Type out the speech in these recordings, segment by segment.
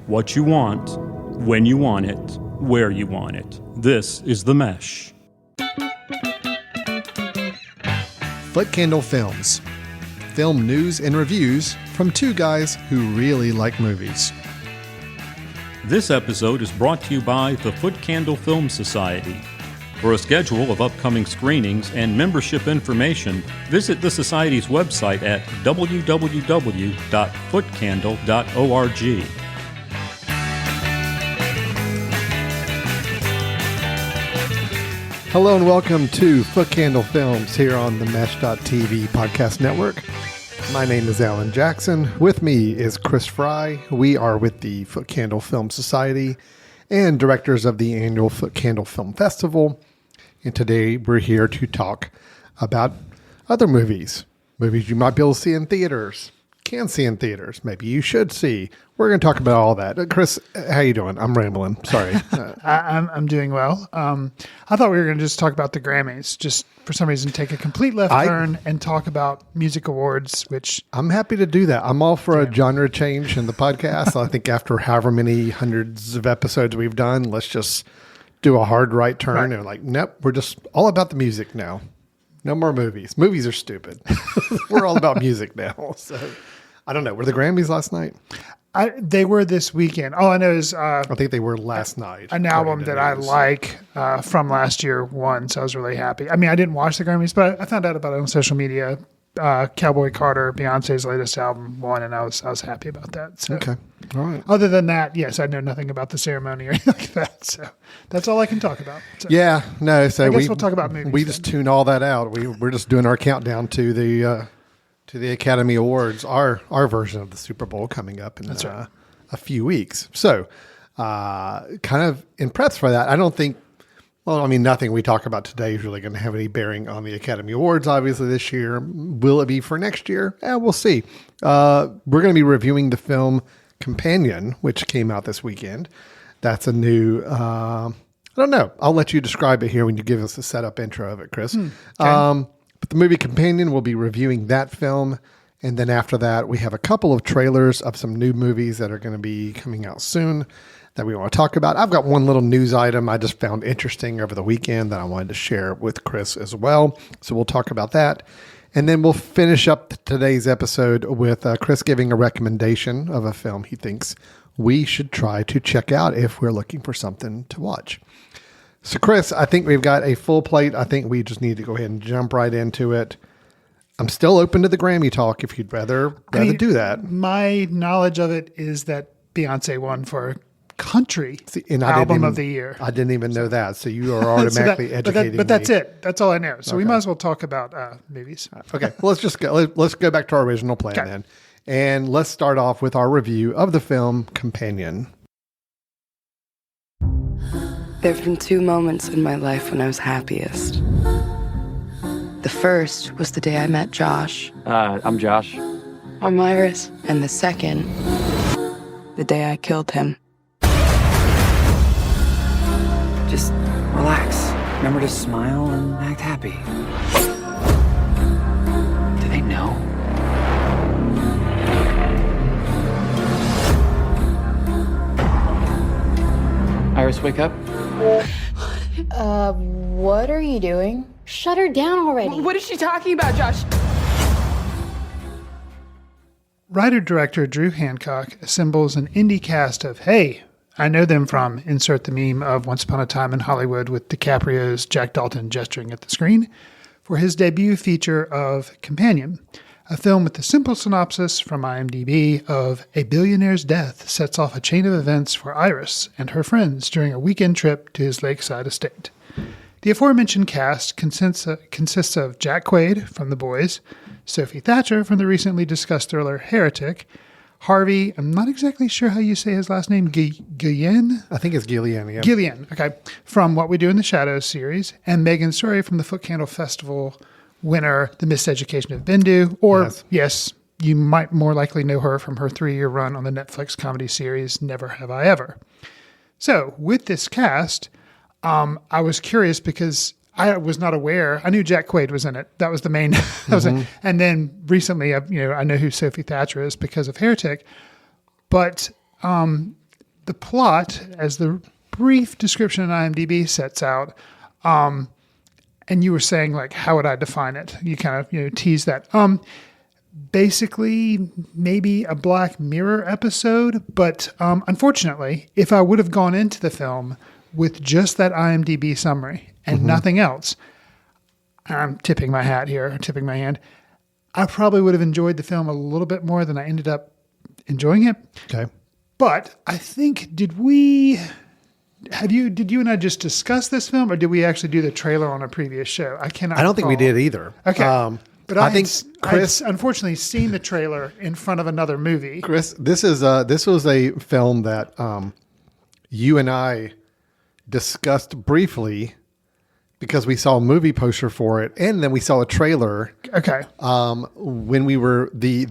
what you want, when you want it, where you want it. This is The Mesh. Foot Candle Films. Film news and reviews from two guys who really like movies. This episode is brought to you by the Foot Candle Film Society. For a schedule of upcoming screenings and membership information, visit the Society's website at www.footcandle.org. Hello and welcome to Foot Candle Films here on the Mesh.tv podcast network. My name is Alan Jackson. With me is Chris Fry. We are with the Foot Candle Film Society and directors of the annual Foot Candle Film Festival. And today we're here to talk about other movies. Movies you might be able to see in theaters, can see in theaters, maybe you should see. We're going to talk about all that. Chris, how you doing? I'm rambling. Sorry. I'm doing well. I thought we were going to just talk about the Grammys. Just for some reason, take a complete left turn and talk about music awards, which I'm happy to do that. I'm all for a genre change in the podcast. I think after however many hundreds of episodes we've done, let's just do a hard right turn and like, nope, we're just all about the music now. No more movies. Movies are stupid. We're all about music now. So I don't know. Were the Grammys last night? They were this weekend. All I know is I think they were last night. An album that I like from last year won, so I was really happy. I mean, I didn't watch the Grammys, but I found out about it on social media. Cowboy Carter, Beyonce's latest album, won, and I was happy about that. So. Okay. All right. Other than that, yes, I know nothing about the ceremony or anything like that. So that's all I can talk about. So, yeah. No. So I guess we'll talk about movies. We just tune all that out. We're just doing our countdown to the Academy Awards, our version of the Super Bowl coming up in a few weeks. So, kind of impressed for that. I don't think. Well, I mean, nothing we talk about today is really going to have any bearing on the Academy Awards, obviously, this year. Will it be for next year? We'll see. We're going to be reviewing the film Companion, which came out this weekend. That's a new, I don't know. I'll let you describe it here when you give us the setup intro of it, Chris. Okay. But the movie Companion, we'll be reviewing that film. And then after that, we have a couple of trailers of some new movies that are going to be coming out soon that we want to talk about. I've got one little news item I just found interesting over the weekend that I wanted to share with Chris as well. So we'll talk about that. And then we'll finish up today's episode with Chris giving a recommendation of a film he thinks we should try to check out if we're looking for something to watch. So Chris, I think we've got a full plate. I think we just need to go ahead and jump right into it. I'm still open to the Grammy talk if you'd rather do that. My knowledge of it is that Beyonce won for country album of the year. I didn't even know that. So you are automatically educating me. But that's it. That's all I know. So we might as well talk about movies. Okay. Well, let's go back to our original plan then. And let's start off with our review of the film Companion. There have been two moments in my life when I was happiest. The first was the day I met Josh. I'm Josh. I'm Iris. And the second, the day I killed him. Just relax. Remember to smile and act happy. Do they know? Iris, wake up. What are you doing? Shut her down already. What is she talking about, Josh? Writer-director Drew Hancock assembles an indie cast of, hey, I know them from, insert the meme of Once Upon a Time in Hollywood with DiCaprio's Jack Dalton gesturing at the screen, for his debut feature of Companion, a film with the simple synopsis from IMDb of a billionaire's death sets off a chain of events for Iris and her friends during a weekend trip to his lakeside estate. The aforementioned cast consists of Jack Quaid from The Boys, Sophie Thatcher from the recently discussed thriller Heretic, Harvey, I'm not exactly sure how you say his last name, Guillen? I think it's Guillen, yeah. Guillen, okay, from What We Do in the Shadows series, and Megan Surrey from the Foot Candle Festival winner, The Miseducation of Bindu, or, yes, you might more likely know her from her 3-year run on the Netflix comedy series Never Have I Ever. So, with this cast, I was curious because I was not aware. I knew Jack Quaid was in it. That was the main. And then recently, I know who Sophie Thatcher is because of Heretic. But the plot, as the brief description in IMDb sets out, and you were saying, like, how would I define it? You kind of, tease that. Basically, maybe a Black Mirror episode, but unfortunately, if I would have gone into the film with just that IMDb summary and nothing else, I'm tipping my hat here, tipping my hand, I probably would have enjoyed the film a little bit more than I ended up enjoying it. Okay. But I think, did you and I just discuss this film, or did we actually do the trailer on a previous show? I don't think we did either. Okay. But I think Chris, I'd unfortunately seen the trailer in front of another movie. Chris, this was a film that you and I discussed briefly because we saw a movie poster for it, and then we saw a trailer. Okay. When we were the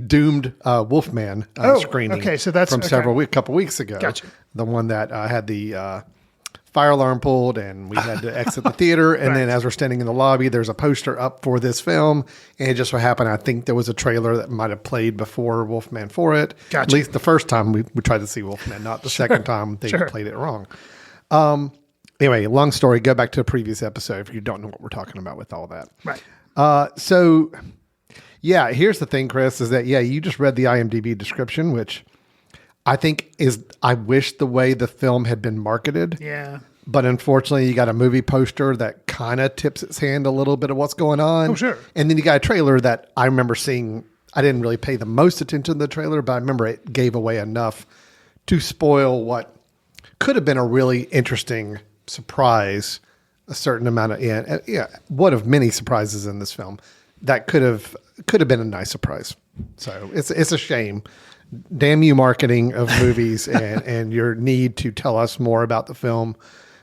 doomed Wolfman screening. Okay, so that's from a couple weeks ago. Gotcha. The one that had the fire alarm pulled, and we had to exit the theater. And then as we're standing in the lobby, there's a poster up for this film, and it just so happened I think there was a trailer that might have played before Wolfman for it. Gotcha. At least the first time we tried to see Wolfman, not the second time they played it wrong. Anyway, long story. Go back to a previous episode if you don't know what we're talking about with all that. Right. So, yeah, here's the thing, Chris, is that, you just read the IMDb description, which I think I wish the way the film had been marketed. Yeah. But unfortunately, you got a movie poster that kind of tips its hand a little bit of what's going on. Oh, sure. And then you got a trailer that I remember seeing. I didn't really pay the most attention to the trailer, but I remember it gave away enough to spoil what could have been a really interesting surprise, a certain amount of, one of many surprises in this film that could have been a nice surprise. So it's a shame. Damn you, marketing of movies and your need to tell us more about the film.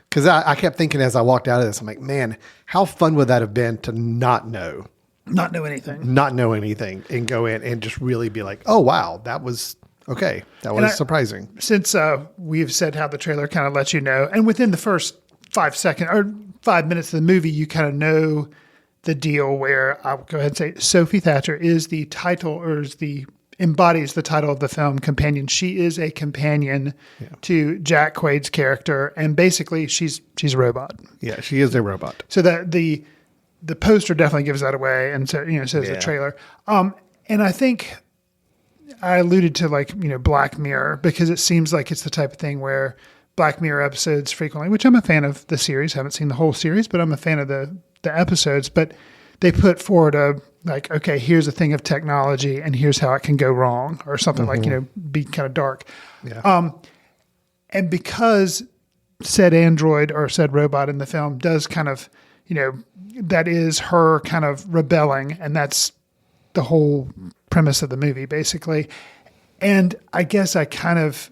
Because I kept thinking as I walked out of this, I'm like, man, how fun would that have been to not know anything and go in and just really be like, oh, wow, that was okay. That was surprising. Since we've said how the trailer kind of lets you know, and within the first 5 seconds or 5 minutes of the movie, you kind of know the deal where I'll go ahead and say Sophie Thatcher is the title or embodies the title of the film, Companion. She is a companion to Jack Quaid's character, and basically she's a robot. Yeah, she is a robot. So that the poster definitely gives that away, and so says the trailer. And I think I alluded to Black Mirror, because it seems like it's the type of thing where Black Mirror episodes frequently, which I'm a fan of the series, haven't seen the whole series, but I'm a fan of the episodes, but they put forward okay, here's a thing of technology and here's how it can go wrong, or something be kind of dark. Yeah. And because said android or said robot in the film does kind of, that is her kind of rebelling, and that's the whole premise of the movie, basically. And I guess I kind of,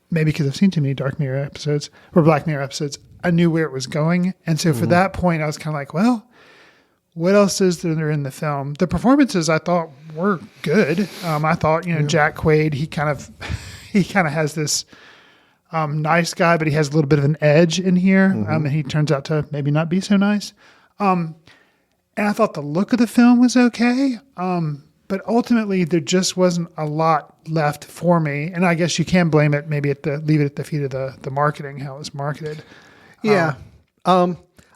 maybe because I've seen too many Dark Mirror episodes or Black Mirror episodes, I knew where it was going. And so for that point, I was kind of like, well, what else is there in the film? The performances I thought were good. I thought, Jack Quaid, he kind of has this nice guy, but he has a little bit of an edge in here. And he turns out to maybe not be so nice. And I thought the look of the film was okay. But ultimately there just wasn't a lot left for me. And I guess you can blame it, maybe leave it at the feet of the marketing, how it was marketed. Yeah.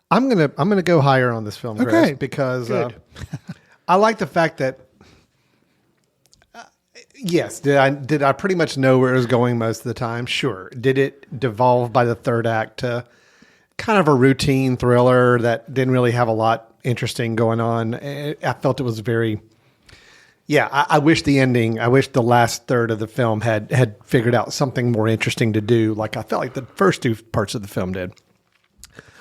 I'm gonna go higher on this film, Chris, okay, because I like the fact that yes, did I pretty much know where it was going most of the time? Sure. Did it devolve by the third act to kind of a routine thriller that didn't really have a lot interesting going on? I felt it was very. Yeah, I wish the last third of the film had figured out something more interesting to do, like I felt like the first two parts of the film did.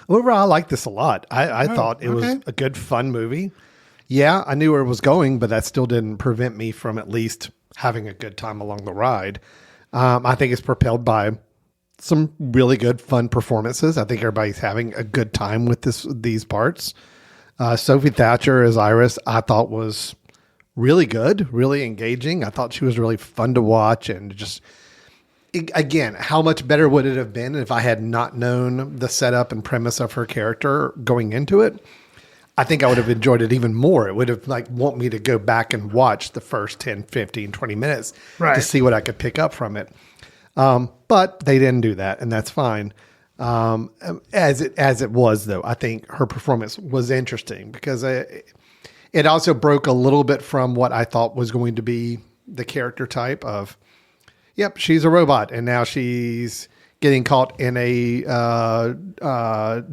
Overall, I liked this a lot. I thought it was a good, fun movie. Yeah, I knew where it was going, but that still didn't prevent me from at least having a good time along the ride. I think it's propelled by some really good, fun performances. I think everybody's having a good time with these parts. Sophie Thatcher as Iris, I thought was really good, really engaging. I thought she was really fun to watch, and just, again, how much better would it have been if I had not known the setup and premise of her character going into it? I think I would have enjoyed it even more. It would have want me to go back and watch the first 10, 15, 20 minutes to see what I could pick up from it. But they didn't do that, and that's fine. As it was, though, I think her performance was interesting because it also broke a little bit from what I thought was going to be the character type of, yep, she's a robot, and now she's getting caught in a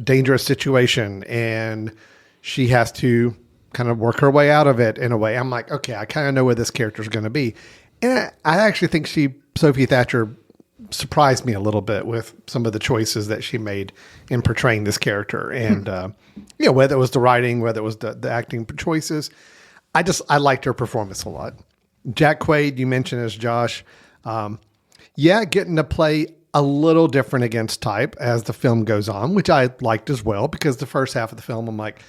dangerous situation, and she has to kind of work her way out of it in a way. I'm like, okay, I kind of know where this character is going to be. And I actually think Sophie Thatcher surprised me a little bit with some of the choices that she made in portraying this character. And, whether it was the writing, whether it was the acting choices, I liked her performance a lot. Jack Quaid, you mentioned as Josh. Getting to play a little different against type as the film goes on, which I liked as well, because the first half of the film, I'm like,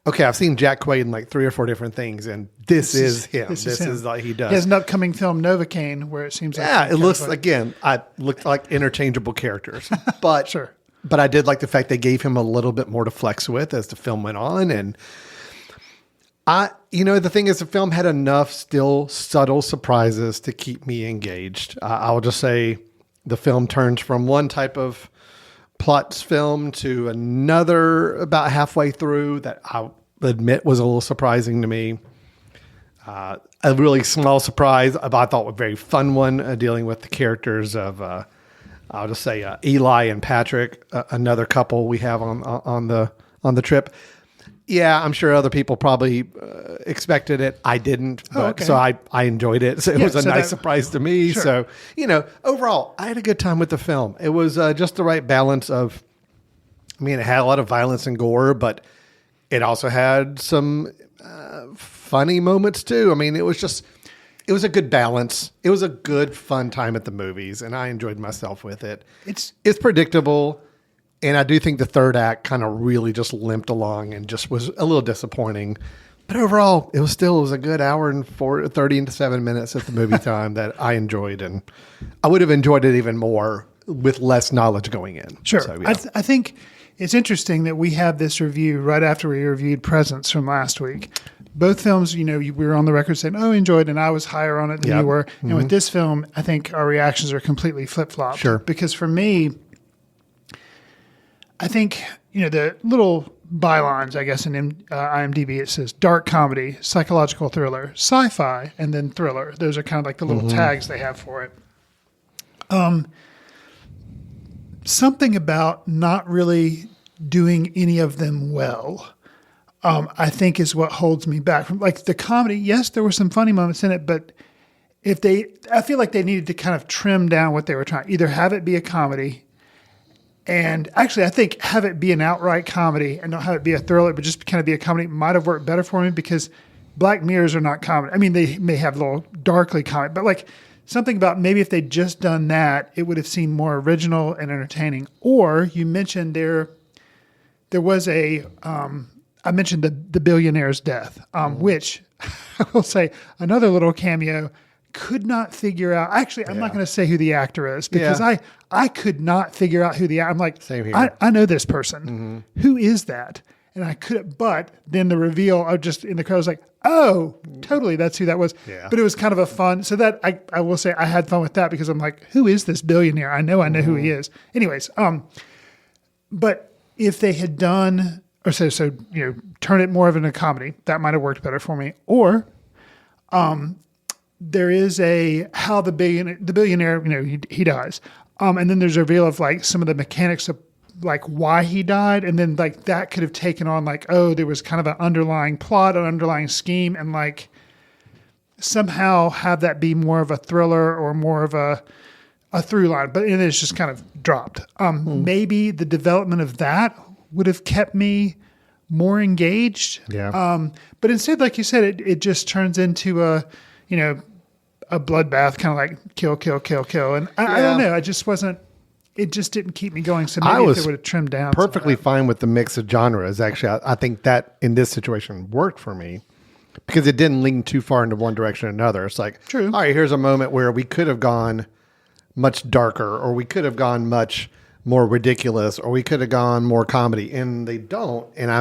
okay, I've seen Jack Quaid in like 3 or 4 different things, and this is him. This is like he does. He has an upcoming film, Novocaine, where it seems like... it looks, again, I looked like interchangeable characters. But sure. But I did like the fact they gave him a little bit more to flex with as the film went on. And the thing is, the film had enough still subtle surprises to keep me engaged. I'll just say the film turns from one type of plot film to another about halfway through that I'll admit was a little surprising to me. A really small surprise, but I thought a very fun one, dealing with the characters of, I'll just say Eli and Patrick, another couple we have on the trip. Yeah, I'm sure other people probably expected it. I didn't, but so I enjoed it. So it was a nice surprise to me. Sure. So, overall, I had a good time with the film. It was just the right balance of, it had a lot of violence and gore, but it also had some funny moments too. It was a good balance. It was a good, fun time at the movies, and I enjoyed myself with it. It's predictable. And I do think the third act kind of really just limped along and just was a little disappointing. But overall, it was a good hour and 37 minutes at the movie time that I enjoyed. And I would have enjoyed it even more with less knowledge going in. Sure. So, yeah. I think it's interesting that we have this review right after we reviewed Presence from last week. Both films, we were on the record saying, oh, enjoyed, and I was higher on it than you were. And with this film, I think our reactions are completely flip-flopped. Sure. Because for me, I think, the little bylines, I guess, in IMDb, it says dark comedy, psychological thriller, sci-fi, and then thriller. Those are kind of like the little tags they have for it. Something about not really doing any of them well, I think is what holds me back from, like, the comedy. Yes, there were some funny moments in it, but I feel like they needed to kind of trim down what they were trying, either have it be a comedy. And actually, I think have it be an outright comedy and not have it be a thriller, but just kind of be a comedy might have worked better for me, because Black Mirrors are not comedy. They may have a little darkly comedy, but like something about maybe if they'd just done that, it would have seemed more original and entertaining. Or you mentioned there was I mentioned the billionaire's death, which I will say another little cameo. Could not figure out. Actually, I'm not going to say who the actor is, because I could not figure out who the. I'm like, same here. I know this person. Who is that? And I couldn't. But then the reveal, I just in the crowd was like, oh, totally, that's who that was. Yeah. But it was kind of a fun. So that I will say I had fun with that, because I'm like, who is this billionaire? I know who he is. Anyways, but if they had done or so turn it more of a comedy, that might have worked better for me. Or, there is how the billionaire, he dies. And then there's a reveal of like some of the mechanics of like why he died. And then like that could have taken on like, oh, there was kind of an underlying plot, an underlying scheme, and like somehow have that be more of a thriller or more of a through line. But it's just kind of dropped. Maybe the development of that would have kept me more engaged. Yeah. But instead, like you said, it just turns into a bloodbath, kind of like kill. And I don't know. It just didn't keep me going. So maybe if they would have trimmed down. Perfectly fine with the mix of genres. Actually, I think that in this situation worked for me, because it didn't lean too far into one direction or another. It's like, true. All right, here's a moment where we could have gone much darker, or we could have gone much more ridiculous, or we could have gone more comedy, and they don't. And I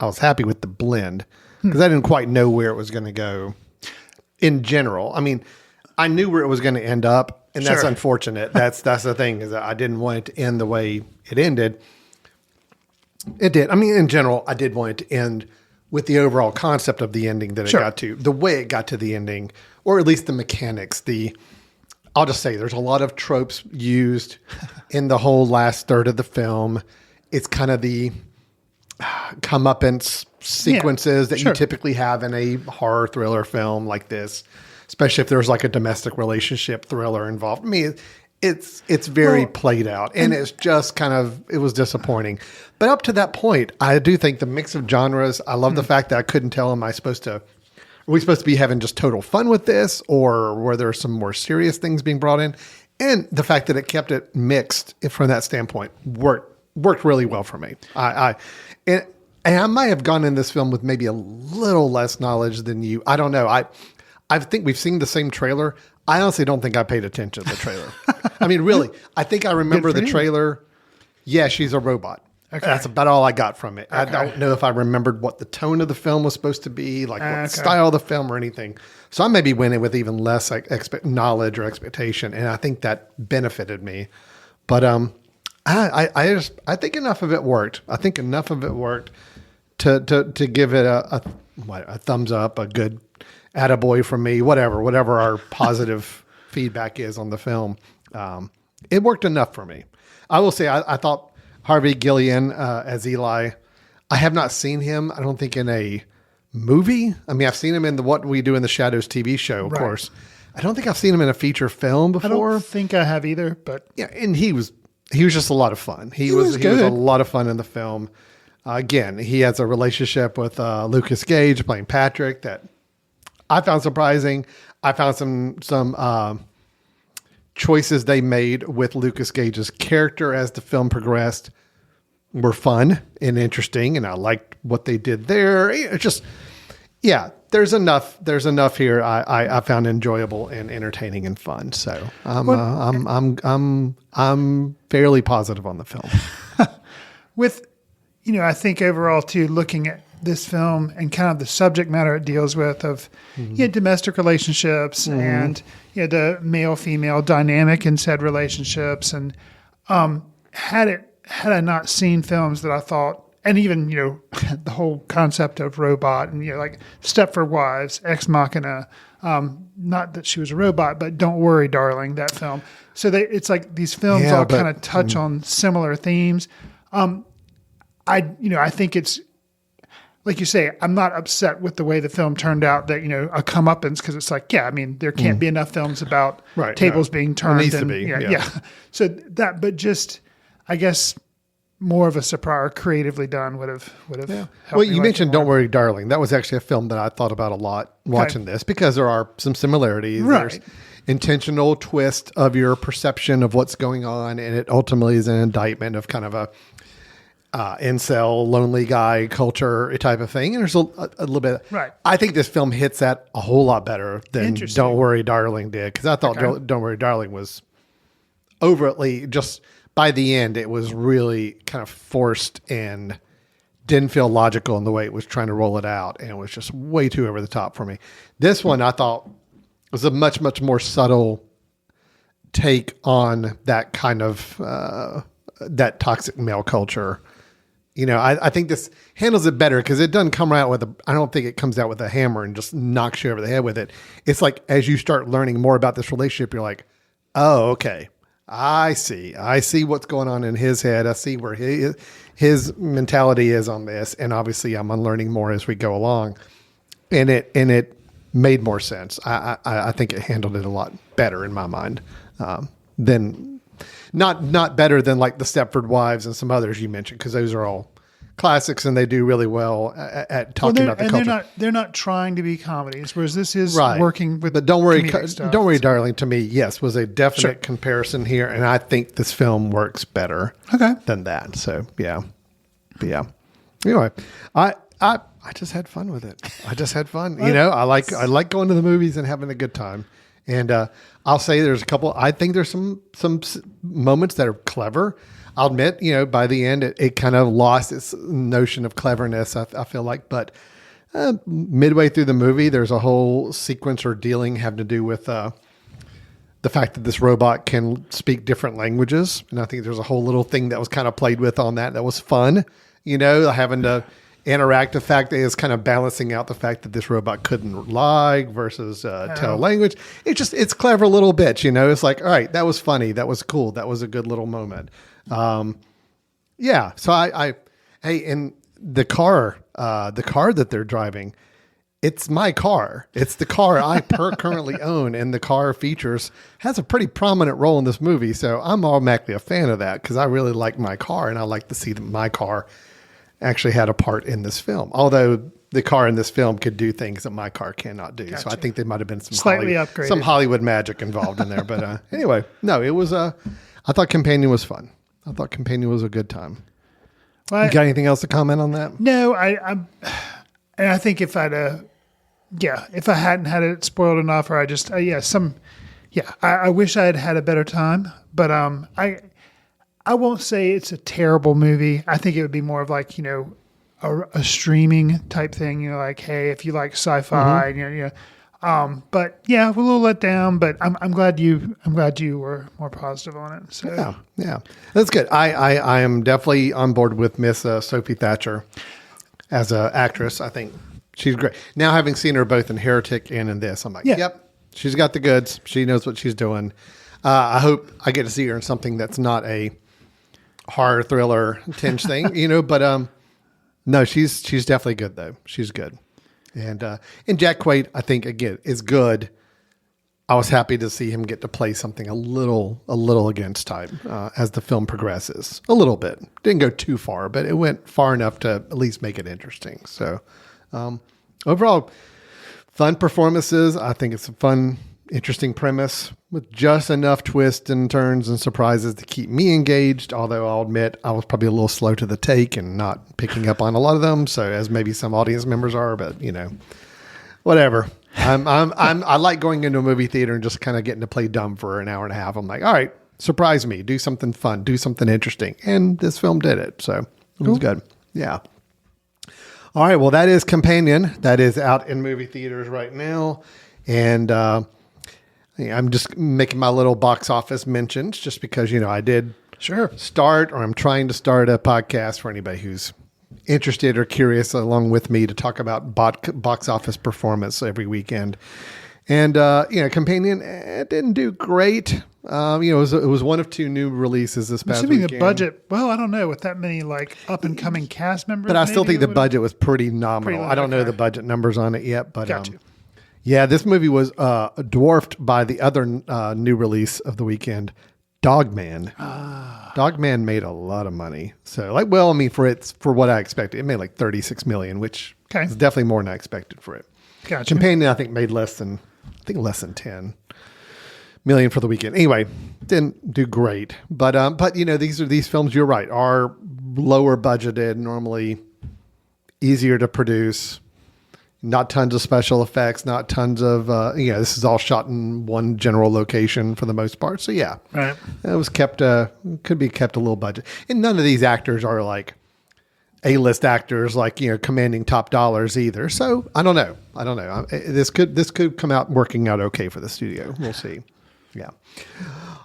was happy with the blend, because I didn't quite know where it was going to go in general. I knew where it was going to end up, And that's Sure. unfortunate. That's the thing, is that I didn't want it to end the way it ended. It did. I mean, in general, I did want it to end with the overall concept of the ending that it Sure. got to, the way it got to the ending, or at least the mechanics. I'll just say there's a lot of tropes used in the whole last third of the film. It's kind of the comeuppance sequences that sure. you typically have in a horror thriller film like this, especially if there's like a domestic relationship thriller involved. I mean, it's very played out, and it's just it was disappointing. But up to that point, I do think the mix of genres, I love the fact that I couldn't tell, are we supposed to be having just total fun with this, or were there some more serious things being brought in? And the fact that it kept it mixed from that standpoint worked really well for me. And I might have gone in this film with maybe a little less knowledge than you. I don't know. I think we've seen the same trailer. I honestly don't think I paid attention to the trailer. I mean, really, I think I remember the trailer. Yeah, she's a robot. Okay. That's about all I got from it. Okay. I don't know if I remembered what the tone of the film was supposed to be, like what the style of the film or anything. So I maybe went in with even less knowledge or expectation, and I think that benefited me. But I think enough of it worked. I think enough of it worked to give it a thumbs up, a good attaboy from me, whatever our positive feedback is on the film. It worked enough for me. I will say I thought Harvey Guillén as Eli, I have not seen him, I don't think, in a movie. I mean, I've seen him in the What We Do in the Shadows TV show, of course. I don't think I've seen him in a feature film before. I don't think I have either, but yeah, and he was just a lot of fun. He was a lot of fun in the film. Again, he has a relationship with Lucas Gage playing Patrick that I found surprising. I found some choices they made with Lucas Gage's character as the film progressed were fun and interesting, and I liked what they did there. It's just, yeah, there's enough here I found enjoyable and entertaining and fun. So I'm fairly positive on the film. with, I think overall too, looking at this film and kind of the subject matter it deals with of domestic relationships and the male-female dynamic in said relationships, and had I not seen films that I thought, and even the whole concept of robot and like Stepford Wives, Ex Machina, not that she was a robot, but Don't Worry, Darling, that film. So it's like these films all kind of touch on similar themes. I think it's, like you say, I'm not upset with the way the film turned out, that, a comeuppance, because it's like, yeah, I mean, there can't be enough films about tables being turned. It needs to be. Yeah. So that, but just, I guess, more of a surprise, creatively done would have helped. Well, you mentioned Don't Worry, Darling. That was actually a film that I thought about a lot watching this, because there are some similarities. Right. There's intentional twist of your perception of what's going on, and it ultimately is an indictment of kind of a incel, lonely guy culture type of thing. And there's a little bit. Right. I think this film hits that a whole lot better than Don't Worry, Darling did, because I thought Don't Worry, Darling was overtly, just by the end, it was really kind of forced and didn't feel logical in the way it was trying to roll it out. And it was just way too over the top for me. This one, I thought, was a much, much more subtle take on that kind of, that toxic male culture. I think this handles it better, because it doesn't come out with I don't think it comes out with a hammer and just knocks you over the head with it. It's like, as you start learning more about this relationship, you're like, oh, okay. I see what's going on in his head. I see where his mentality is on this. And obviously I'm unlearning more as we go along, and it made more sense. I think it handled it a lot better in my mind, than not better than like the Stepford Wives and some others you mentioned, because those are all classics and they do really well at talking about the culture. They're not trying to be comedies, whereas this is working with. But Don't Worry, Darling, to me, yes, was a definite comparison here, and I think this film works better than that. So yeah, but yeah. Anyway, I just had fun with it. I just had fun. I like going to the movies and having a good time. And I'll say there's a couple. I think there's some moments that are clever. I'll admit, by the end, it kind of lost its notion of cleverness, I feel like. But midway through the movie, there's a whole sequence or dealing having to do with the fact that this robot can speak different languages. And I think there's a whole little thing that was kind of played with on that was fun, having to interact. The fact that it's kind of balancing out the fact that this robot couldn't lie versus tell language. It's clever little bits, It's like, all right, that was funny. That was cool. That was a good little moment. Yeah. So hey, and the car that they're driving, it's my car. It's the car I currently own, and the car has a pretty prominent role in this movie. So I'm automatically a fan of that because I really like my car, and I like to see that my car actually had a part in this film. Although the car in this film could do things that my car cannot do. Gotcha. So I think there might have been some Hollywood magic involved in there. But anyway, no, it was I thought Companion was fun. I thought Companion was a good time. Well, you got anything else to comment on that? No, and I think if I hadn't had it spoiled enough, or I wish I had had a better time. But I won't say it's a terrible movie. I think it would be more of like a streaming type thing. Like, hey, if you like sci-fi, but yeah, we're a little let down. But I'm glad you were more positive on it. So yeah, that's good. I am definitely on board with Miss Sophie Thatcher as an actress. I think she's great. Now, having seen her both in Heretic and in this, I'm like, yep, she's got the goods. She knows what she's doing. I hope I get to see her in something that's not a horror thriller tinge thing, but no, she's definitely good though. She's good. And Jack Quaid, I think again, is good. I was happy to see him get to play something a little against type as the film progresses. A little bit. Didn't go too far, but it went far enough to at least make it interesting. So overall, fun performances. I think it's a fun, interesting premise with just enough twists and turns and surprises to keep me engaged. Although I'll admit I was probably a little slow to the take and not picking up on a lot of them. So as maybe some audience members are, but whatever. I like going into a movie theater and just kind of getting to play dumb for an hour and a half. I'm like, all right, surprise me, do something fun, do something interesting. And this film did it. So it was good. Yeah. All right. Well, that is Companion. That is out in movie theaters right now. And, I'm just making my little box office mentions just because, I did start, or I'm trying to start a podcast for anybody who's interested or curious along with me to talk about box office performance every weekend. And, Companion, it didn't do great. It was one of two new releases this past weekend. The budget, well, I don't know, with that many up and coming cast members. But I still think the budget was pretty nominal. I don't know the budget numbers on it yet, but yeah, this movie was dwarfed by the other new release of the weekend, Dogman. Dogman made a lot of money. So for what I expected, it made like $36 million, which is definitely more than I expected for it. Gotcha. Companion, I think, made less than 10 million for the weekend. Anyway, didn't do great. But these films, you're right, are lower budgeted, normally easier to produce. Not tons of special effects, not tons of, this is all shot in one general location for the most part. So yeah, right. It was could be kept a little budget. And none of these actors are like A-list actors, commanding top dollars either. So I don't know. This could come out working out okay for the studio. We'll see. Yeah.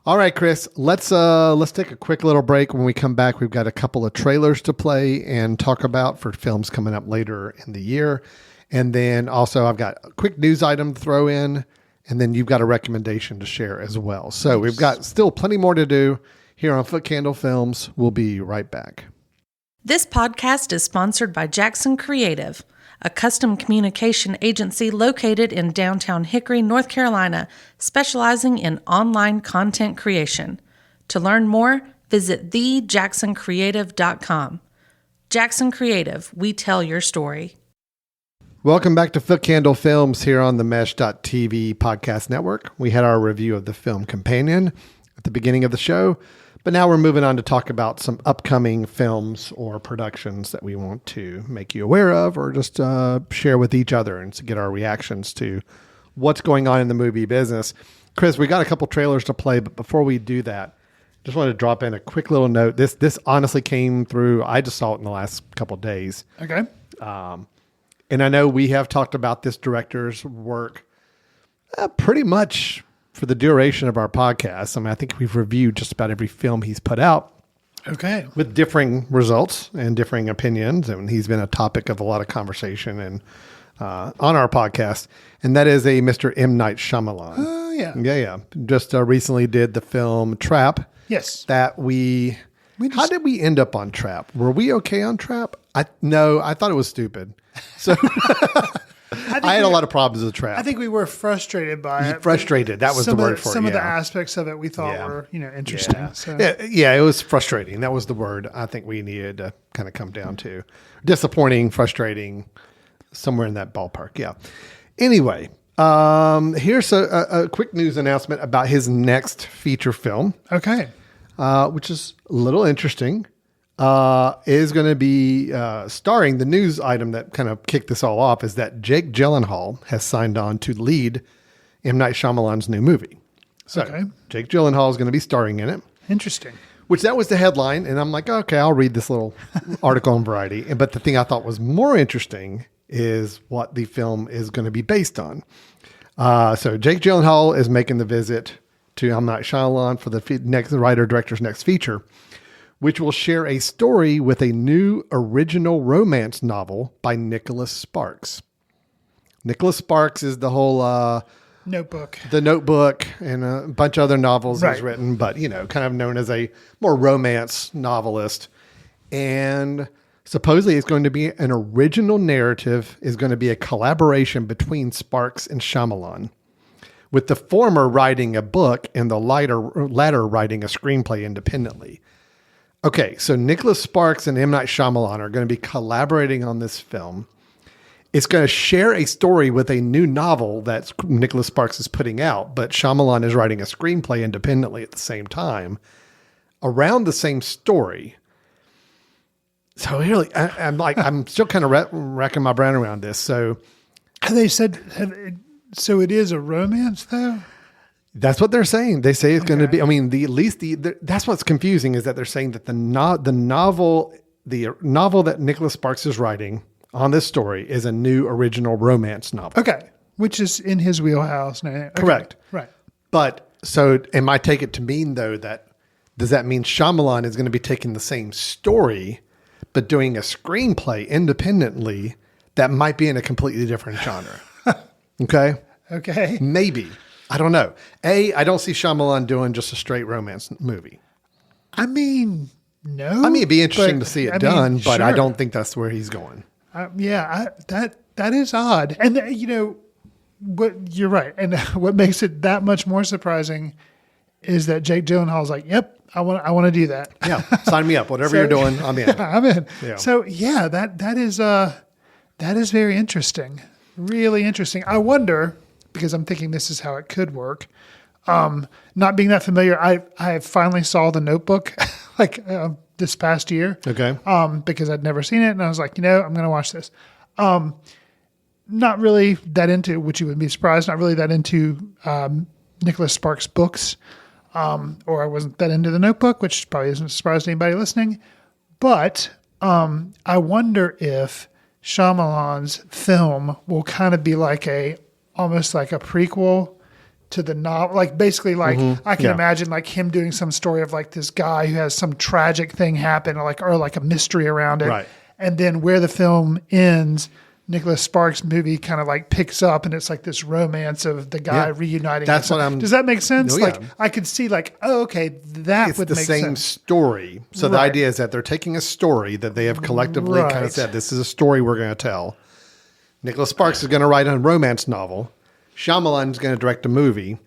All right, Chris, let's take a quick little break. When we come back, we've got a couple of trailers to play and talk about for films coming up later in the year. And then also I've got a quick news item to throw in, and then you've got a recommendation to share as well. So we've got still plenty more to do here on Foot Candle Films. We'll be right back. This podcast is sponsored by Jackson Creative, a custom communication agency located in downtown Hickory, North Carolina, specializing in online content creation. To learn more, visit thejacksoncreative.com. Jackson Creative, we tell your story. Welcome back to Foot Candle Films here on the Mesh.tv podcast network. We had our review of the film Companion at the beginning of the show, but now we're moving on to talk about some upcoming films or productions that we want to make you aware of or just share with each other and to get our reactions to what's going on in the movie business. Chris, we got a couple trailers to play, but before we do that, just want to drop in a quick little note. This honestly came through, I just saw it in the last couple of days. Okay. And I know we have talked about this director's work pretty much for the duration of our podcast, I mean, I think we've reviewed just about every film he's put out Okay. with differing results and differing opinions. And he's been a topic of a lot of conversation and on our podcast. And that is a Mr. M. Night Shyamalan. Oh, yeah. Yeah. Just recently did the film Trap. Yes. That how did we end up on Trap? Were we okay on Trap? No, I thought it was stupid. So I had a lot of problems with Trap. I think we were frustrated by it. Frustrated. That was the word for it. Some of the yeah. aspects of it we thought Yeah. were, interesting. Yeah. So. Yeah, it was frustrating. That was the word I think we needed to kind of come down to. Disappointing, frustrating, somewhere in that ballpark. Yeah. Anyway, here's a quick news announcement about his next feature film, Okay. which is a little interesting. Is going to be starring. The news item that kind of kicked this all off is that Jake Gyllenhaal has signed on to lead M. Night Shyamalan's new movie. So Okay. Jake Gyllenhaal is going to be starring in it. Interesting. Which that was the headline, and I'm like, okay, I'll read this little article on Variety. But the thing I thought was more interesting is what the film is going to be based on. So Jake Gyllenhaal is making the visit to M. Night Shyamalan for the next writer-director's next feature, which will share a story with a new original romance novel by Nicholas Sparks. Nicholas Sparks is the whole... Notebook. The Notebook and a bunch of other novels he's Right. written, but, kind of known as a more romance novelist. And supposedly it's going to be an original narrative, is going to be a collaboration between Sparks and Shyamalan, with the former writing a book and the latter writing a screenplay independently. Okay, so Nicholas Sparks and M. Night Shyamalan are going to be collaborating on this film. It's going to share a story with a new novel that Nicholas Sparks is putting out, but Shyamalan is writing a screenplay independently at the same time around the same story. So really, I'm still kind of racking my brain around this. So Have they said, so it is a romance though? that's what they're saying. They say it's going to be, that's what's confusing is that they're saying that the novel that Nicholas Sparks is writing on this story is a new original romance novel. Okay. Which is in his wheelhouse now. Okay. Correct. Right. But so am I take it to mean though does that mean Shyamalan is going to be taking the same story, but doing a screenplay independently that might be in a completely different genre? Okay. Okay. Maybe. I don't know. I don't see Shyamalan doing just a straight romance movie. I mean, no. I mean, it'd be interesting to see it done, but I sure. don't think that's where he's going. That is odd. And what you're right. And what makes it that much more surprising is that Jake Gyllenhaal's like, "Yep, I want to do that." Yeah, sign me up. Whatever you're doing, I'm in. I'm in. Yeah. So yeah, that is very interesting. Really interesting. I wonder, because I'm thinking this is how it could work. Not being that familiar, I finally saw The Notebook this past year. Okay. Because I'd never seen it, and I was like, I'm going to watch this. Not really that into, which you would be surprised, not really that into Nicholas Sparks' books, or I wasn't that into The Notebook, which probably isn't a surprise to anybody listening. But I wonder if Shyamalan's film will kind of be almost like a prequel to the novel. I can imagine him doing some story of this guy who has some tragic thing happen or a mystery around it. Right. And then where the film ends, Nicholas Sparks' movie kind of picks up and it's this romance of the guy reuniting. That's what I'm. Does that make sense? No, yeah. I could see okay, that It's would the make same sense. story. So the Right. idea is that they're taking a story that they have collectively kind Right. of said, this is a story we're going to tell. Nicholas Sparks is going to write a romance novel. Shyamalan is going to direct a movie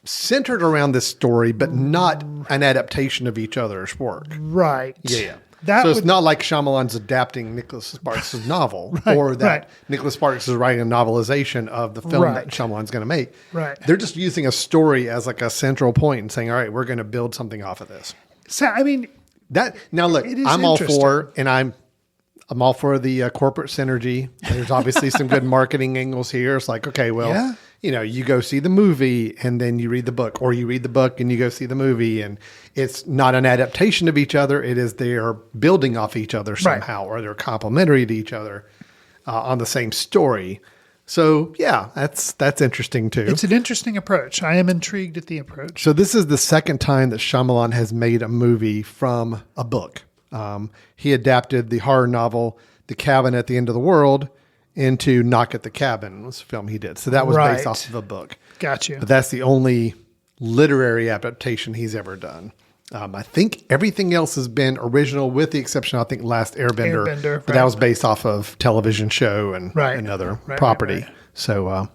centered around this story, but not an adaptation of each other's work. Right. Yeah. That So it's would- not like Shyamalan's adapting Nicholas Sparks' novel or that right. Nicholas Sparks is writing a novelization of the film Right. that Shyamalan's going to make. Right. They're just using a story as a central point and saying, all right, we're going to build something off of this. So, I mean, That now look, It is I'm all interesting. for, and I'm all for the corporate synergy. There's obviously some good marketing angles here. It's like, okay, well, Yeah. you go see the movie and then you read the book, or you read the book and you go see the movie, and it's not an adaptation of each other. It is they are building off each other somehow, or they're complementary to each other on the same story. So yeah, that's interesting too. It's an interesting approach. I am intrigued at the approach. So this is the second time that Shyamalan has made a movie from a book. He adapted the horror novel The Cabin at the End of the World into Knock at the Cabin, was a film he did. So that was based off of a book. Got you. But that's the only literary adaptation he's ever done. I think everything else has been original, with the exception of, I think, Last Airbender. But that was based off of television show and another property. Right. So,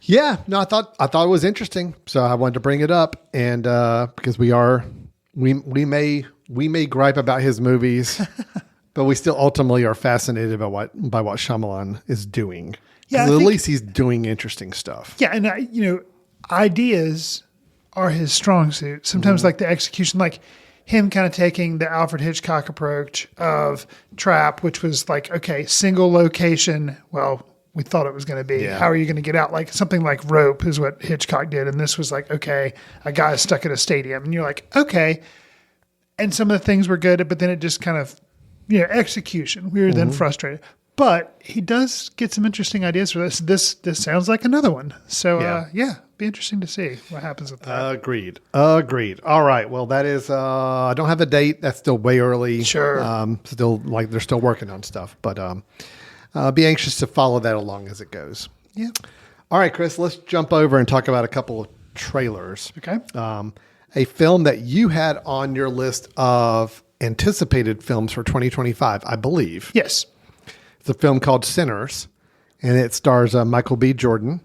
yeah, no, I thought it was interesting. So I wanted to bring it up, and because we may gripe about his movies, but we still ultimately are fascinated by what Shyamalan is doing. Yeah, at least he's doing interesting stuff. Yeah, and ideas are his strong suit. Sometimes like the execution, like him kind of taking the Alfred Hitchcock approach of Trap, which was like, okay, single location. Well, we thought it was going to be. Yeah. How are you going to get out? Like something like Rope is what Hitchcock did. And this was like, okay, a guy is stuck at a stadium. And you're like, okay. And some of the things were good, but then it just kind of, execution. We were then frustrated. But he does get some interesting ideas for this. This sounds like another one. So, be interesting to see what happens with that. Agreed. All right. Well, that is, I don't have a date. That's still way early. Sure. Still, like, they're still working on stuff. But be anxious to follow that along as it goes. Yeah. All right, Chris, let's jump over and talk about a couple of trailers. Okay. A film that you had on your list of anticipated films for 2025, I believe. Yes. It's a film called Sinners, and it stars Michael B. Jordan,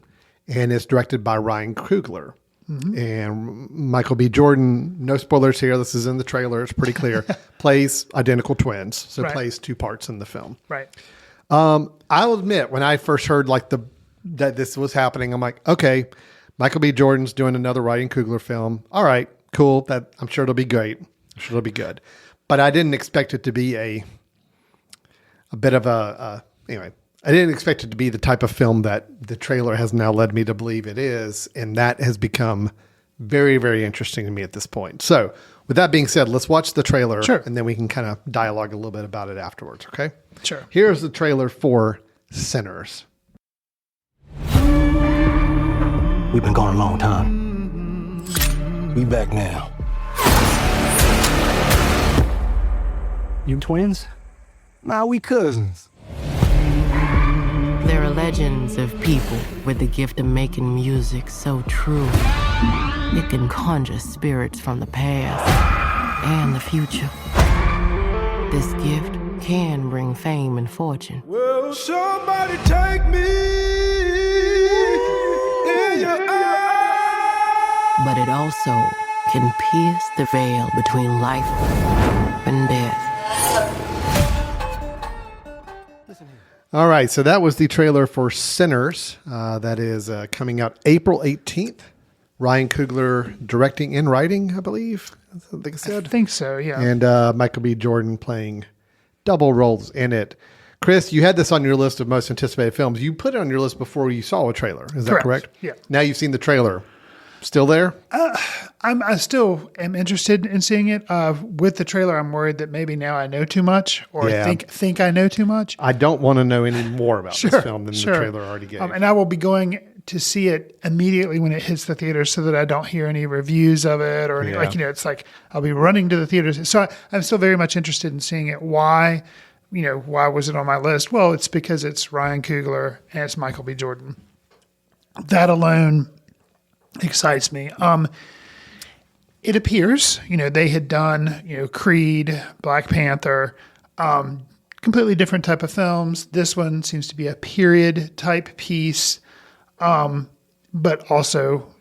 and it's directed by Ryan Coogler. Mm-hmm. And Michael B. Jordan, no spoilers here, this is in the trailer, it's pretty clear, plays identical twins, so plays two parts in the film. Right. I'll admit, when I first heard that this was happening, I'm like, okay, Michael B. Jordan's doing another Ryan Coogler film. All right, cool. I'm sure it'll be great. I'm sure it'll be good. But I didn't expect it to be a bit of anyway, I didn't expect it to be the type of film that the trailer has now led me to believe it is. And that has become very, very interesting to me at this point. So with that being said, let's watch the trailer and then we can kind of dialogue a little bit about it afterwards. Okay. Sure. Here's the trailer for Sinners. We've been gone a long time. We back now. You twins? Nah, we cousins. There are legends of people with the gift of making music so true. It can conjure spirits from the past and the future. This gift can bring fame and fortune. Will somebody take me in your eyes? But it also can pierce the veil between life and death. All right, so that was the trailer for Sinners. That is coming out April 18th. Ryan Coogler directing and writing, I believe. I think I said. I think so, yeah. And Michael B. Jordan playing double roles in it. Chris, you had this on your list of most anticipated films. You put it on your list before you saw a trailer. Is that correct? Yeah. Now you've seen the trailer. Still there? I still am interested in seeing it. With the trailer, I'm worried that maybe now I know too much, or think I know too much. I don't want to know any more about this film than the trailer already gave. And I will be going to see it immediately when it hits the theater, so that I don't hear any reviews of it or any, it's like I'll be running to the theaters. So I'm still very much interested in seeing it. Why? Why was it on my list? Well, it's because it's Ryan Coogler and it's Michael B. Jordan. That alone excites me. It appears, they had done, Creed, Black Panther, completely different type of films. This one seems to be a period type piece, but also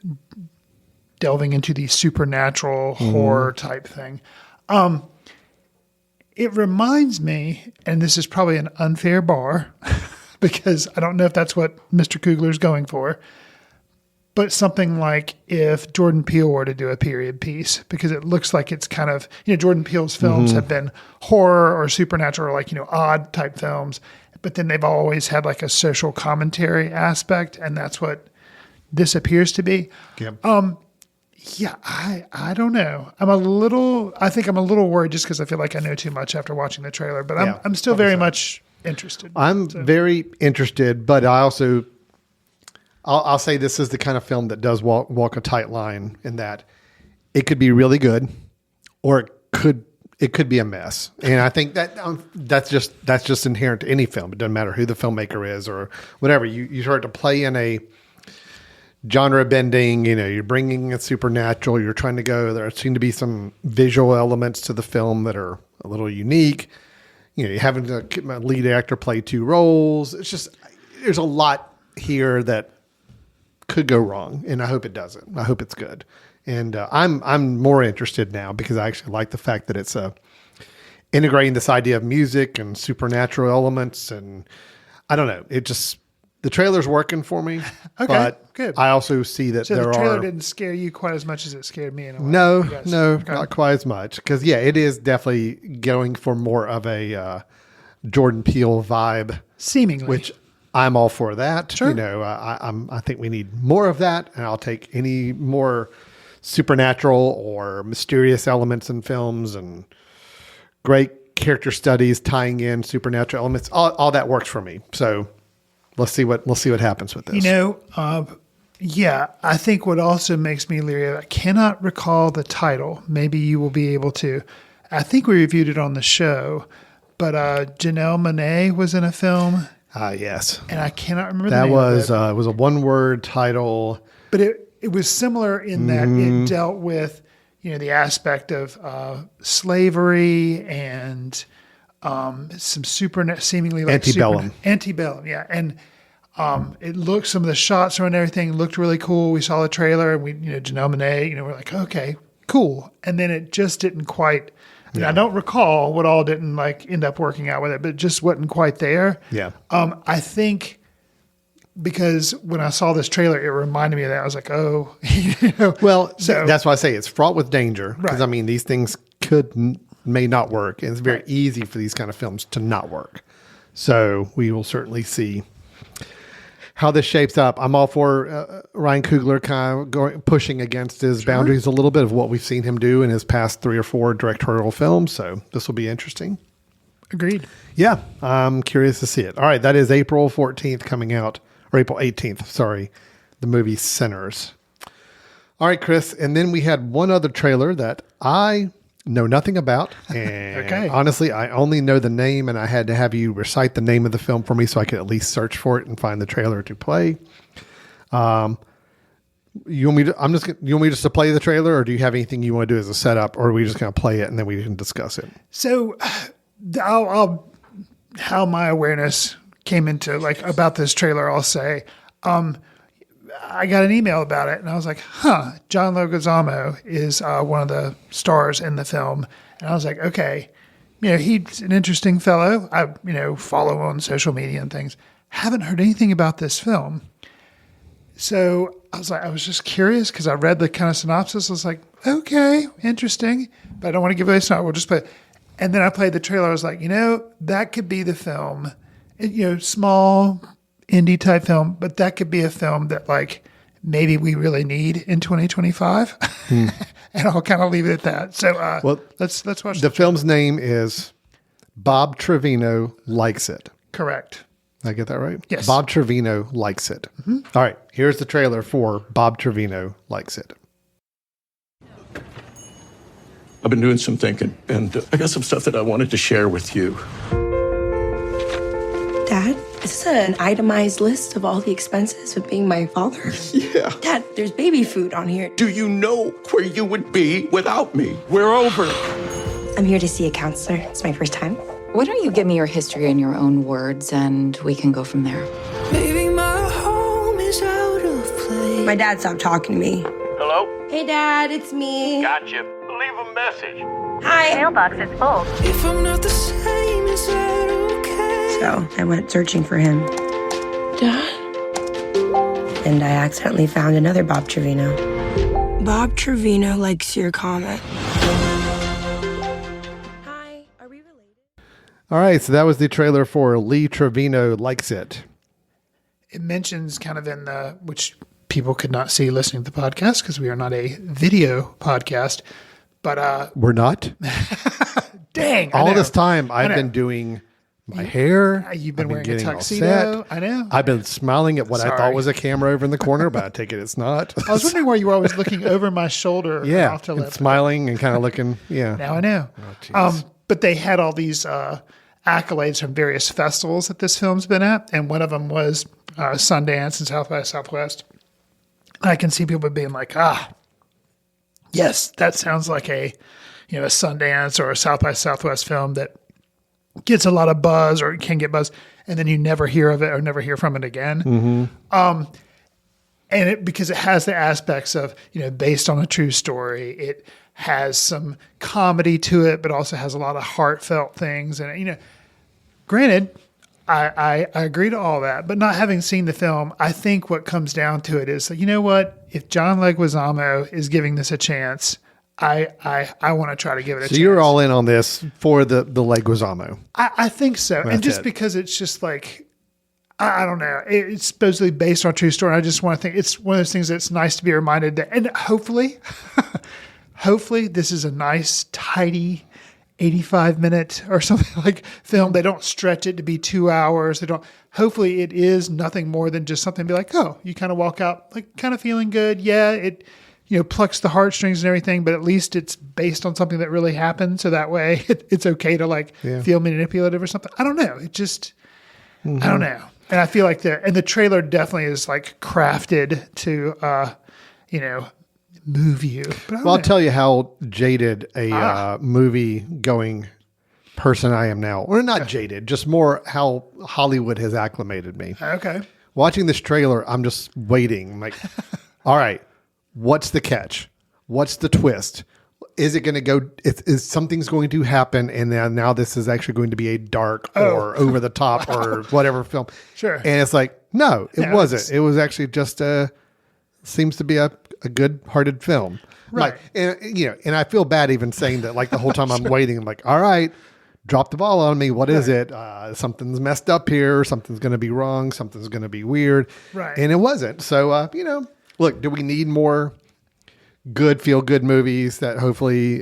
delving into the supernatural horror type thing. It reminds me, and this is probably an unfair bar, because I don't know if that's what Mr. Coogler's going for, but something like if Jordan Peele were to do a period piece, because it looks like it's kind of, Jordan Peele's films have been horror or supernatural, like, odd type films, but then they've always had like a social commentary aspect, and that's what this appears to be. Yep. I don't know. I think I'm a little worried just because I feel like I know too much after watching the trailer, but I'm still very much interested. I'm very interested, but I also, I'll say this is the kind of film that does walk a tight line in that it could be really good, or it could be a mess. And I think that that's just inherent to any film. It doesn't matter who the filmmaker is or whatever. You start to play in a genre bending, you're bringing in supernatural, you're trying to go, there seem to be some visual elements to the film that are a little unique. You're having to a lead actor play two roles. It's just, there's a lot here that could go wrong, and I hope it doesn't. I hope it's good. And I'm more interested now because I actually like the fact that it's integrating this idea of music and supernatural elements, and I don't know, the trailer's working for me. Okay, but good. I also see that the trailer didn't scare you quite as much as it scared me in a way. No, Okay. not quite as much. Because it is definitely going for more of a Jordan Peele vibe, seemingly, which I'm all for that. Sure. I think we need more of that, and I'll take any more supernatural or mysterious elements in films and great character studies tying in supernatural elements. All that works for me. So. Let's see what happens with this. I think what also makes me leery, I cannot recall the title. Maybe you will be able to. I think we reviewed it on the show, but Janelle Monáe was in a film. Yes. And I cannot remember the name of it. That was it was a one-word title. But it was similar in that it dealt with, the aspect of slavery and some seemingly like antebellum, yeah. And it looked, some of the shots and everything looked really cool. We saw the trailer, and we, Janelle Monáe, we're like, okay, cool. And then it just didn't quite. I don't recall what all didn't end up working out with it, but it just wasn't quite there. Yeah. I think because when I saw this trailer, it reminded me of that. I was like, oh, Well, so that's why I say it's fraught with danger. Because Right. These things may not work, and it's very easy for these kind of films to not work. So we will certainly see how this shapes up. I'm all for Ryan Coogler kind of pushing against his boundaries a little bit of what we've seen him do in his past 3 or 4 directorial films. So this will be interesting. Agreed. Yeah, I'm curious to see it. All right, that is April 14th coming out, or April 18th, sorry, the movie Sinners. All right, Chris, and then we had one other trailer that I know nothing about. And honestly, I only know the name, and I had to have you recite the name of the film for me so I could at least search for it and find the trailer to play. You want me just to play the trailer, or do you have anything you want to do as a setup, or are we just going to play it and then we can discuss it? So how my awareness came into about this trailer, I'll say, I got an email about it, and I was like, John Leguizamo is one of the stars in the film. And I was like, okay, he's an interesting fellow. I, follow on social media and things. Haven't heard anything about this film. So I was just curious because I read the kind of synopsis. I was like, okay, interesting, but I don't want to give away the We'll just play. And then I played the trailer. I was like, that could be the film, small indie type film, but that could be a film that maybe we really need in 2025. And I'll kind of leave it at that. So let's watch the film's name is Bob Trevino Likes It. Correct. Did I get that right? Yes. Bob Trevino Likes It. Mm-hmm. All right, here's the trailer for Bob Trevino Likes It. I've been doing some thinking, and I got some stuff that I wanted to share with you. Dad, is this an itemized list of all the expenses of being my father? Yeah. Dad, there's baby food on here. Do you know where you would be without me? We're over. I'm here to see a counselor. It's my first time. Why don't you give me your history in your own words, and we can go from there. Maybe my home is out of place. My dad stopped talking to me. Hello? Hey, Dad, it's me. Gotcha. Leave a message. Hi. Mailbox is full. If I'm not the same, is that okay? So I went searching for him. Dad? And I accidentally found another Bob Trevino. Bob Trevino likes your comment. Hi, are we related? All right, so that was the trailer for Lee Trevino Likes It. It mentions kind of in which people could not see listening to the podcast because we are not a video podcast. But we're not. Dang! All this time I've been doing my hair. You've been wearing a getting all tuxedo. set. I know. I've been smiling at what I Sorry. thought was a camera over in the corner, but I take it it's not. I was wondering why you were always looking over my shoulder. Yeah, off to and left. smiling and kind of looking. Yeah. Now I know. But they had all these accolades from various festivals that this film's been at, and one of them was Sundance and South by Southwest. I can see people being like, yes, that sounds like a Sundance or a South by Southwest film that gets a lot of buzz or can get buzz, and then you never hear of it or never hear from it again. Mm-hmm. And because it has the aspects of, based on a true story, it has some comedy to it, but also has a lot of heartfelt things. And, granted, I agree to all that, but not having seen the film, I think what comes down to it is, you know what? If John Leguizamo is giving this a chance, I want to try to give it a chance. So you're all in on this for the Leguizamo. I think so. That's and just it. because it's just like, I don't know, it's supposedly based on a true story. I just want to think it's one of those things that's nice to be reminded that, and hopefully this is a nice, tidy 85-minute or something like film. They don't stretch it to be 2 hours. Hopefully it is nothing more than just something to be like, oh, you kind of walk out like kind of feeling good. Yeah, it plucks the heartstrings and everything, but at least it's based on something that really happened. So that way it's okay to feel manipulative or something. I don't know. It just, I don't know. And I feel like the trailer definitely is like crafted to, move you. But I'll tell you how jaded a movie going person I am now. Or not jaded, just more how Hollywood has acclimated me. Okay. Watching this trailer, I'm just waiting. I'm like, all right, what's the catch? What's the twist? Is it going to go? Is something's going to happen? And now this is actually going to be a dark or over the top or whatever film. Sure. And it's like, no, it wasn't. It was actually just seems to be a good-hearted film. Right. And I feel bad even saying that, like the whole time I'm waiting, I'm like, all right, drop the ball on me. What is it? Something's messed up here. Something's going to be wrong. Something's going to be weird. Right. And it wasn't. So, look, do we need more good feel-good movies that hopefully,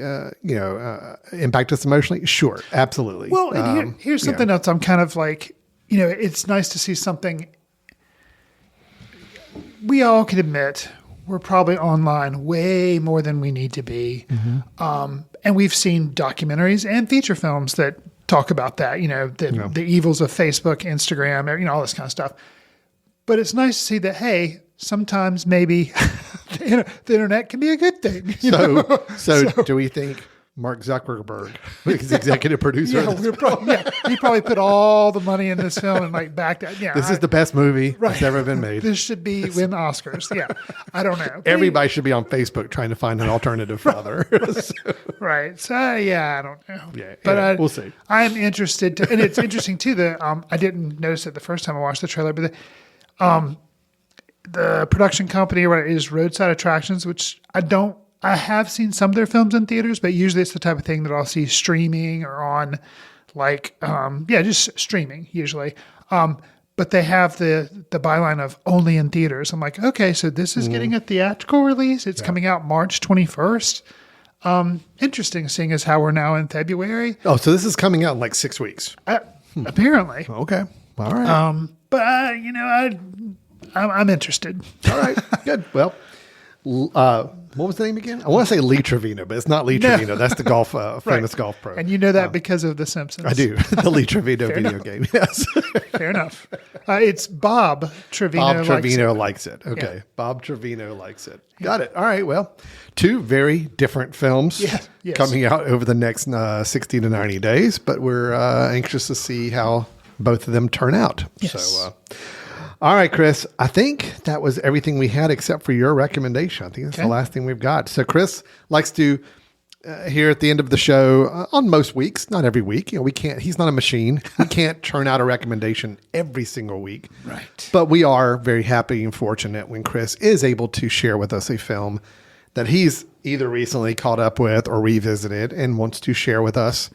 impact us emotionally? Sure. Absolutely. Well, and here's something else. I'm kind of like, it's nice to see something. We all can admit we're probably online way more than we need to be. Mm-hmm. And we've seen documentaries and feature films that talk about that, the evils of Facebook, Instagram, all this kind of stuff. But it's nice to see that, hey, sometimes maybe the internet can be a good thing. So do we think Mark Zuckerberg is executive producer? He probably put all the money in this film and backed out. Yeah, this is the best movie that's ever been made. This should win Oscars. Yeah, I don't know. Everybody should be on Facebook trying to find an alternative father. Right. So I don't know. Yeah, but we'll see. I'm interested and it's interesting too that I didn't notice it the first time I watched the trailer, but the production company is Roadside Attractions, which I have seen some of their films in theaters, but usually it's the type of thing that I'll see streaming or on just streaming usually. But they have the byline of only in theaters. I'm like, okay, so this is getting a theatrical release. It's coming out March 21st. Interesting seeing as how we're now in February. Oh, so this is coming out in like 6 weeks. Apparently. Okay. All right. But I'm interested. All right. Good. Well, what was the name again? I want to say Lee Trevino, but it's not Lee Trevino. That's the golf famous golf pro. And you know that because of The Simpsons. I do. The Lee Trevino video game. Yes. Fair enough. It's Bob Trevino. Bob Trevino likes it. Okay. Yeah. Bob Trevino likes it. Got it. All right. Well, 2 very different films coming out over the next 60 to 90 days, but we're anxious to see how both of them turn out. Yes. So, all right, Chris, I think that was everything we had except for your recommendation. I think that's the last thing we've got. So Chris likes to, here at the end of the show, on most weeks, not every week, he's not a machine. We can't churn out a recommendation every single week. Right. But we are very happy and fortunate when Chris is able to share with us a film that he's either recently caught up with or revisited and wants to share with us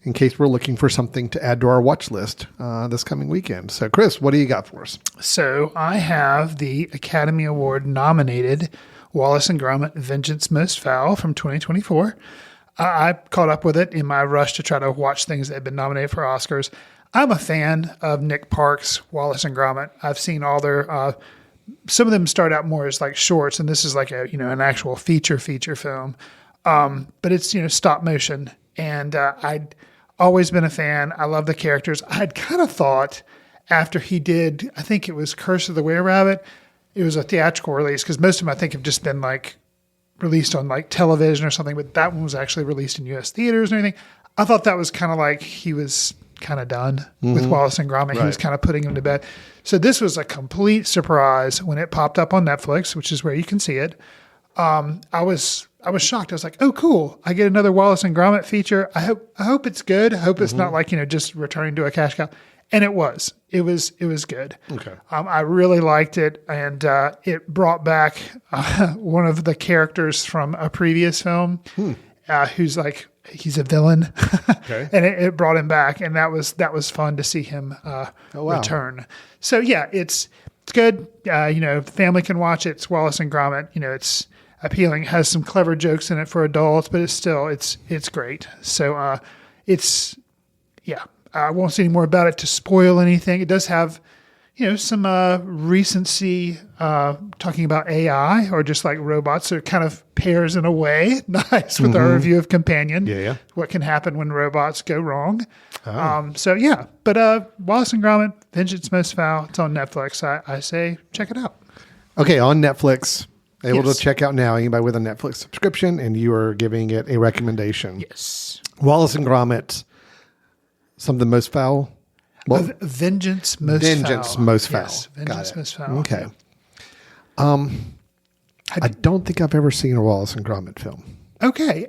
in case we're looking for something to add to our watch list this coming weekend. So, Chris, what do you got for us? So, I have the Academy Award nominated Wallace and Gromit: Vengeance Most Foul from 2024. I caught up with it in my rush to try to watch things that had been nominated for Oscars. I'm a fan of Nick Park's Wallace and Gromit. I've seen all their, some of them start out more as like shorts, and this is like a, an actual feature film. But it's, stop motion. And I'd always been a fan. I love the characters. I had kind of thought after he did, I think it was Curse of the Were-Rabbit, it was a theatrical release, because most of them I think have just been like released on like television or something, but that one was actually released in U.S. theaters and everything. I thought that was kind of like he was kind of done with Wallace and Gromit. Right. He was kind of putting him to bed. So this was a complete surprise when it popped up on Netflix, which is where you can see it. I was shocked. I was like, oh, cool. I get another Wallace and Gromit feature. I hope it's good. I hope it's not like, just returning to a cash cow. And it was. It was good. Okay. I really liked it. And it brought back one of the characters from a previous film who's like, he's a villain. Okay. And it brought him back. And that was fun to see him return. So, yeah, it's good. Family can watch it. It's Wallace and Gromit. It's appealing, has some clever jokes in it for adults, but it's great. So I won't say any more about it to spoil anything. It does have, some recency talking about AI or just like robots. So it kind of pairs in a way nice with our review of Companion. Yeah. What can happen when robots go wrong. Oh. But Wallace and Gromit, Vengeance Most Foul, it's on Netflix. I say check it out. Okay, on Netflix. Able to check out now, anybody with a Netflix subscription, and you are giving it a recommendation. Yes. Wallace and Gromit, something most foul? Vengeance Most Foul. Vengeance Most Foul. Yes, Vengeance Most Foul. Okay. I don't think I've ever seen a Wallace and Gromit film. Okay.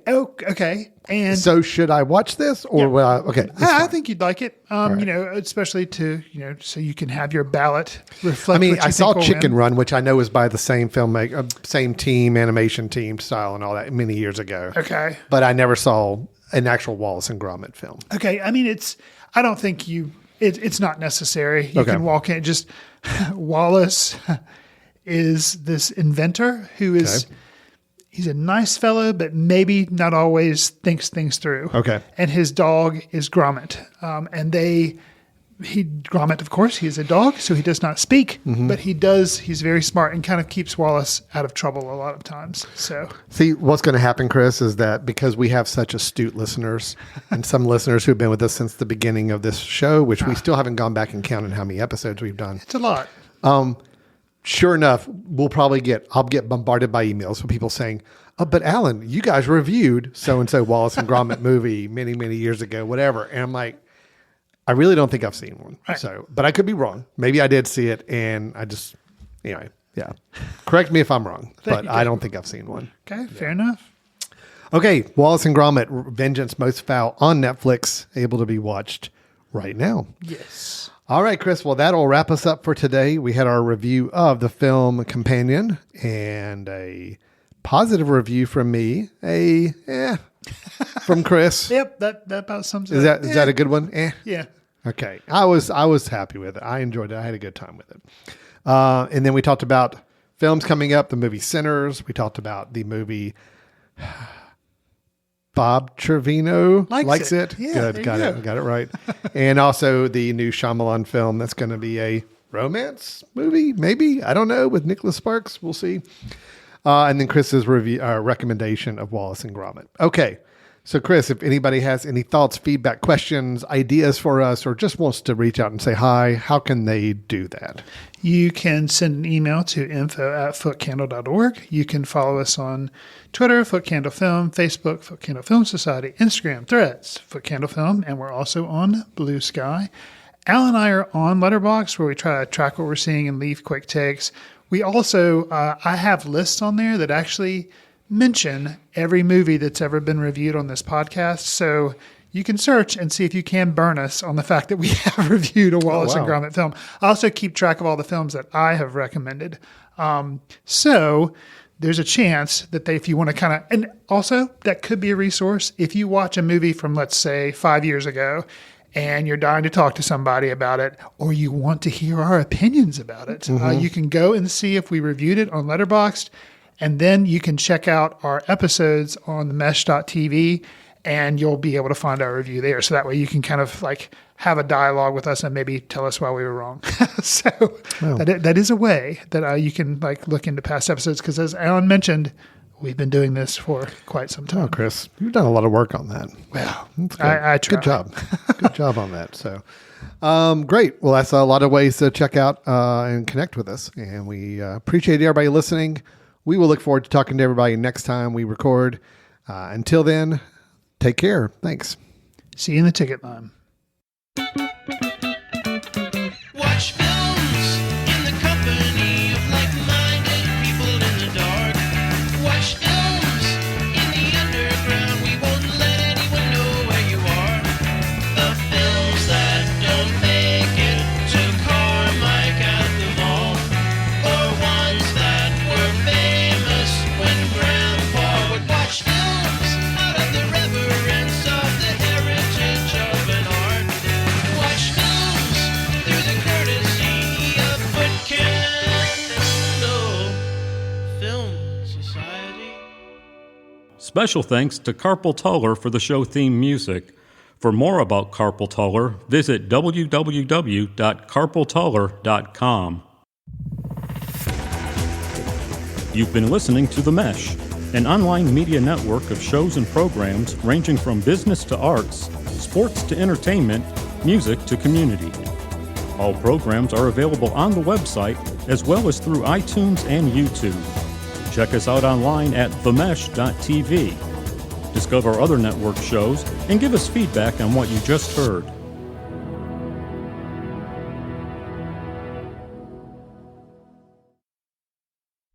And so should I watch this or okay? I think you'd like it. Right. Especially to, so you can have your ballot reflect. I saw Chicken Run, which I know is by the same filmmaker, same team, animation team style and all that many years ago. Okay. But I never saw an actual Wallace and Gromit film. Okay. I don't think it's not necessary. You can walk in. Just Wallace is this inventor who is, he's a nice fellow, but maybe not always thinks things through. Okay. And his dog is Gromit. Gromit, of course, he is a dog, so he does not speak, but he's very smart and kind of keeps Wallace out of trouble a lot of times. So, see, what's going to happen, Chris, is that because we have such astute listeners and some listeners who've been with us since the beginning of this show, which we still haven't gone back and counted how many episodes we've done. It's a lot. Sure enough, I'll get bombarded by emails from people saying, but Alan, you guys reviewed so-and-so Wallace and Gromit movie many, many years ago, whatever. And I'm like, I really don't think I've seen one. Right. So, but I could be wrong. Maybe I did see it and anyway, yeah. Correct me if I'm wrong, but I don't think I've seen one. Okay, fair enough. Okay, Wallace and Gromit, Vengeance Most Foul on Netflix, able to be watched right now. Yes. All right, Chris. Well, that'll wrap us up for today. We had our review of the film Companion and a positive review from me. From Chris. Yep, that about sums it up. Is that a good one? Yeah. Okay. I was happy with it. I enjoyed it. I had a good time with it. And then we talked about films coming up, the movie Sinners. We talked about the movie Bob Trevino likes it. Yeah, good. Got it right. And also the new Shyamalan film that's going to be a romance movie, maybe. I don't know, with Nicholas Sparks. We'll see. And then Chris's recommendation of Wallace and Gromit. Okay. So, Chris, if anybody has any thoughts, feedback, questions, ideas for us, or just wants to reach out and say hi, how can they do that? You can send an email to info@footcandle.org. You can follow us on Twitter, Footcandle Film, Facebook, Footcandle Film Society, Instagram, Threads, Footcandle Film, and we're also on Blue Sky. Al and I are on Letterboxd, where we try to track what we're seeing and leave quick takes. We also, I have lists on there that actually mention every movie that's ever been reviewed on this podcast. So you can search and see if you can burn us on the fact that we have reviewed a Wallace and Gromit film. I also keep track of all the films that I have recommended. So there's a chance that if you want to kind of, and also that could be a resource. If you watch a movie from, let's say, 5 years ago, and you're dying to talk to somebody about it, or you want to hear our opinions about it, you can go and see if we reviewed it on Letterboxd. And then you can check out our episodes on the mesh.tv and you'll be able to find our review there. So that way you can kind of like have a dialogue with us and maybe tell us why we were wrong. So that is a way that you can like look into past episodes, because as Alan mentioned, we've been doing this for quite some time. Oh, Chris, you've done a lot of work on that. Well, that's good. I try. Good job. Good job on that. So, great. Well, that's a lot of ways to check out and connect with us. And we appreciate everybody listening. We will look forward to talking to everybody next time we record. Until then, take care. Thanks. See you in the ticket line. Watch films in the company of like-minded people in the dark. Watch films in the underground. We won't let anyone know where you are. The films that don't make it to Carmike at the mall, or ones that were famous when Grandpa would watch films out of the reverence of the heritage of an art. Watch films through the courtesy of Foot Candle Film Society. Special thanks to Carpal Tuller for the show theme music. For more about Carpal Tuller, visit www.carpaltuller.com. You've been listening to The Mesh, an online media network of shows and programs ranging from business to arts, sports to entertainment, music to community. All programs are available on the website as well as through iTunes and YouTube. Check us out online at themesh.tv. Discover other network shows and give us feedback on what you just heard.